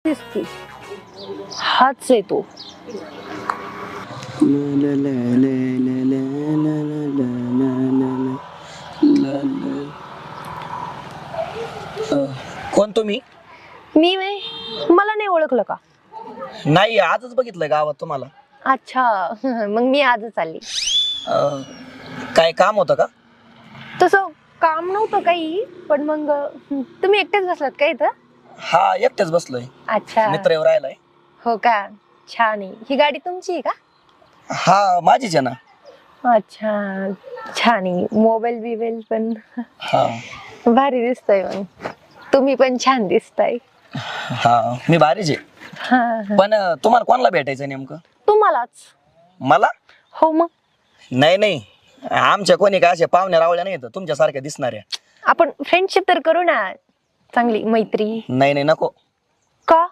दिसती हाच आहे तो. कोण तुम्ही? मी मला नाही ओळखलं का? नाही, आजच बघितलंय गावात तुम्हाला. अच्छा मग मी आजच आली. काय काम होतं का? तसं काम नव्हतं काही, पण मग तुम्ही एकटेच बसलात का इथं? हा, एकटेच बसलोय. अच्छा, मित्र येऊ राहिलाय. हो का, छान आहे. ही गाडी तुमची आहे का? हा, माझीच आहे ना. अच्छा, छान आहे. मोबाईल बिबाईल पण हा भारी दिसतोय. मग तुम्ही पण छान दिसताय. हा, मी भारीच आहे. हा हा. पण तुम्हाला कोणाला भेटायचं नेमकं? तुम्हालाच. मला? हो मग नाही नाही, आमच्या कोणी काय अशा पाहुण्या रावल्या नाही तुमच्या सारख्या दिसणाऱ्या. आपण फ्रेंडशिप तर करू ना, चांगली मैत्री. नाही नाही, नको.